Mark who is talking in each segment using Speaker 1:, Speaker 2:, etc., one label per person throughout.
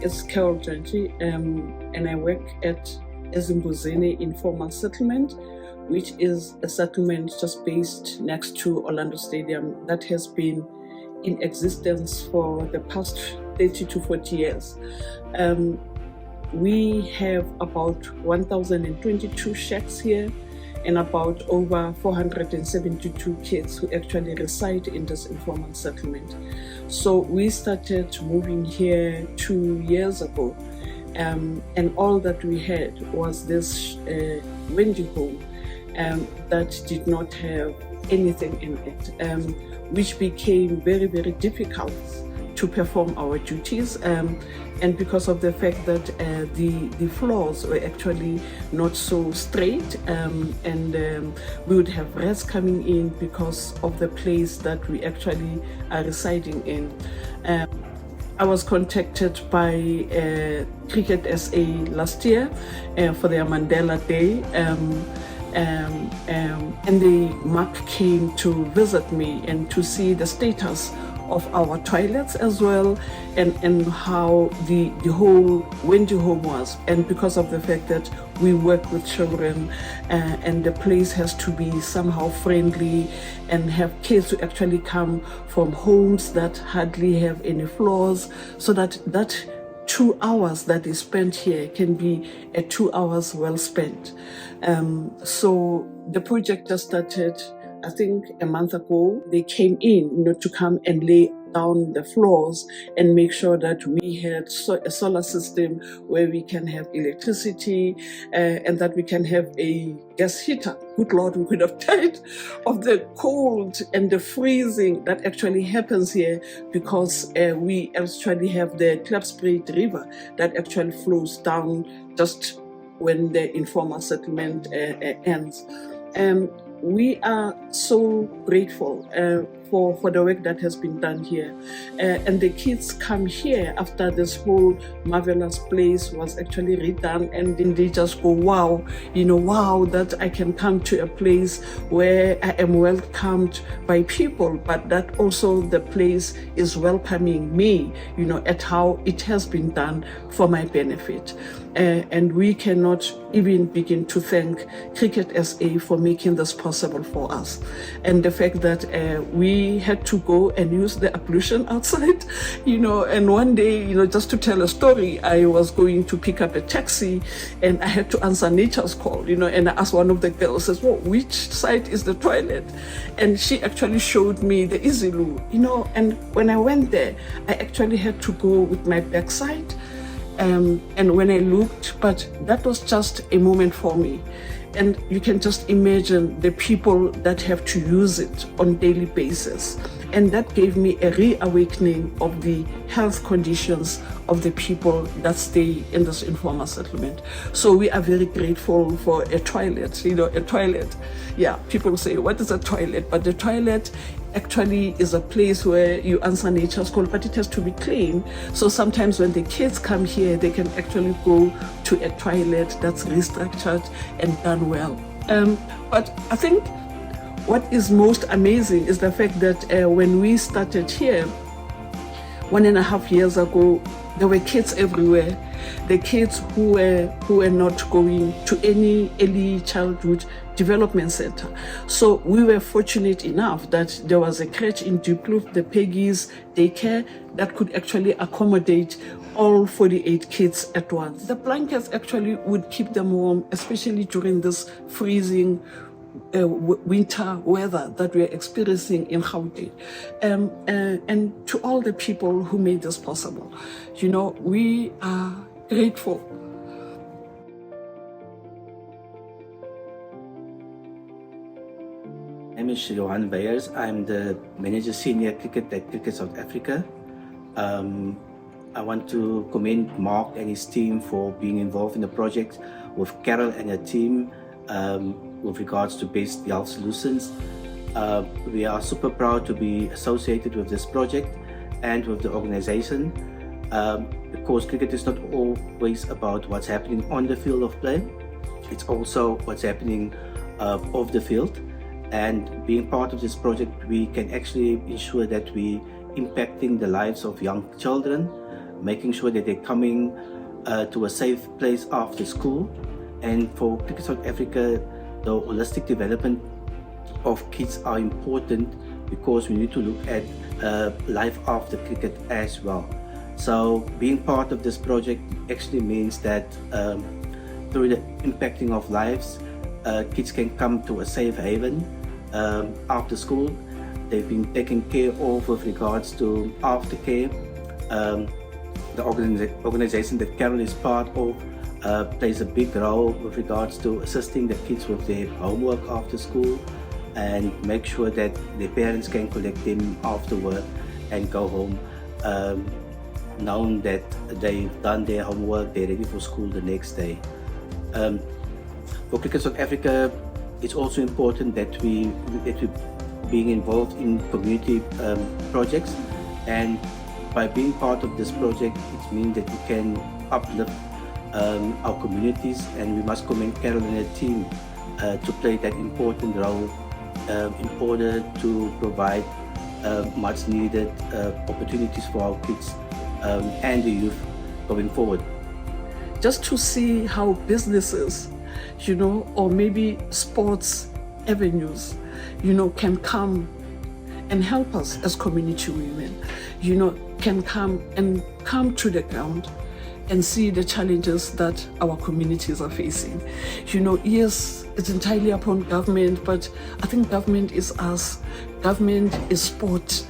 Speaker 1: name is Carol Janji, and I work at Ezimbuzini Informal Settlement, which is a settlement just based next to Orlando Stadium that has been in existence for the past 30 to 40 years. We have about 1,022 shacks here and about over 472 kids who actually reside in this informal settlement. So we started moving here 2 years ago, and all that we had was this windy home that did not have anything in it, which became very, very difficult to perform our duties, and because of the fact that the floors were actually not so straight, and we would have rats coming in because of the place that we actually are residing in. I was contacted by Cricket SA last year for their Mandela Day, and the MAC came to visit me and to see the status of our toilets as well, and how the whole windy home was. And because of the fact that we work with children, and the place has to be somehow friendly and have kids who actually come from homes that hardly have any floors, so that 2 hours that is spent here can be 2 hours well spent. So the project just started, I think, a month ago. They came in, to come and lay down the floors and make sure that we had a solar system where we can have electricity, and that we can have a gas heater. Good Lord, we could have died of the cold and the freezing that actually happens here, because we actually have the Klapspruit River that actually flows down just when the informal settlement ends. We are so grateful for the work that has been done here. And the kids come here after this whole marvelous place was actually redone, and then they just go, wow, wow, that I can come to a place where I am welcomed by people, but that also the place is welcoming me, at how it has been done for my benefit. And we cannot even begin to thank Cricket SA for making this possible for us. And the fact that we had to go and use the ablution outside, and one day, just to tell a story, I was going to pick up a taxi and I had to answer nature's call, and I asked one of the girls, says, well, which side is the toilet? And she actually showed me the Isilu, and when I went there, I actually had to go with my backside. And when I looked, but that was just a moment for me. And you can just imagine the people that have to use it on a daily basis. And that gave me a reawakening of the health conditions of the people that stay in this informal settlement. So we are very grateful for a toilet, a toilet. Yeah, people say, what is a toilet? But the toilet actually is a place where you answer nature's call, but it has to be clean. So sometimes when the kids come here, they can actually go to a toilet that's restructured and done well. But I think what is most amazing is the fact that when we started here 1.5 years ago, there were kids everywhere. The kids who were not going to any early childhood development center. So we were fortunate enough that there was a crèche in Dupluf, the Peggy's daycare, that could actually accommodate all 48 kids at once. The blankets actually would keep them warm, especially during this freezing winter weather that we are experiencing in Gauteng. And to all the people who made this possible, we are grateful.
Speaker 2: My name is Johan Weyers. I'm the Manager Senior Cricket at Cricket South Africa. I want to commend Mark and his team for being involved in the project with Carol and her team with regards to Best Health Solutions. We are super proud to be associated with this project and with the organization. Because cricket is not always about what's happening on the field of play. It's also what's happening off the field. And being part of this project, we can actually ensure that we impacting the lives of young children making sure that they're coming to a safe place after school. And for Cricket South Africa, the holistic development of kids are important because we need to look at life after cricket as well. So being part of this project actually means that through the impacting of lives, kids can come to a safe haven after school. They've been taken care of with regards to aftercare. The organization that Carol is part of plays a big role with regards to assisting the kids with their homework after school and make sure that their parents can collect them after work and go home knowing that they've done their homework, they're ready for school the next day. For Cricket South Africa, it's also important that we being involved in community projects, and by being part of this project, it means that we can uplift our communities, and we must commend Carol and her team to play that important role in order to provide much needed opportunities for our kids and the youth going forward.
Speaker 1: Just to see how businesses, or maybe sports avenues, can come and help us as community women, can come to the ground and see the challenges that our communities are facing. Yes, it's entirely upon government, but I think government is us. Government is sport.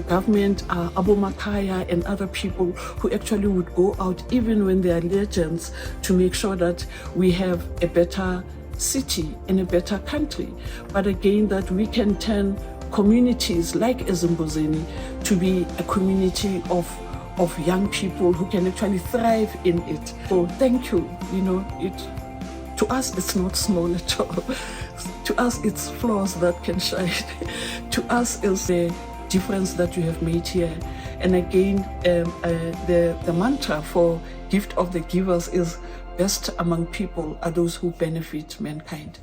Speaker 1: Government are Abu Makaya and other people who actually would go out, even when they are legends, to make sure that we have a better city and a better country. But again, that we can turn communities like Ezimbuzini to be a community of young people who can actually thrive in it. So thank you. To us it's not small at all. To us it's flaws that can shine. To us it's the difference that you have made here. And again, the mantra for gift of the givers is best among people are those who benefit mankind.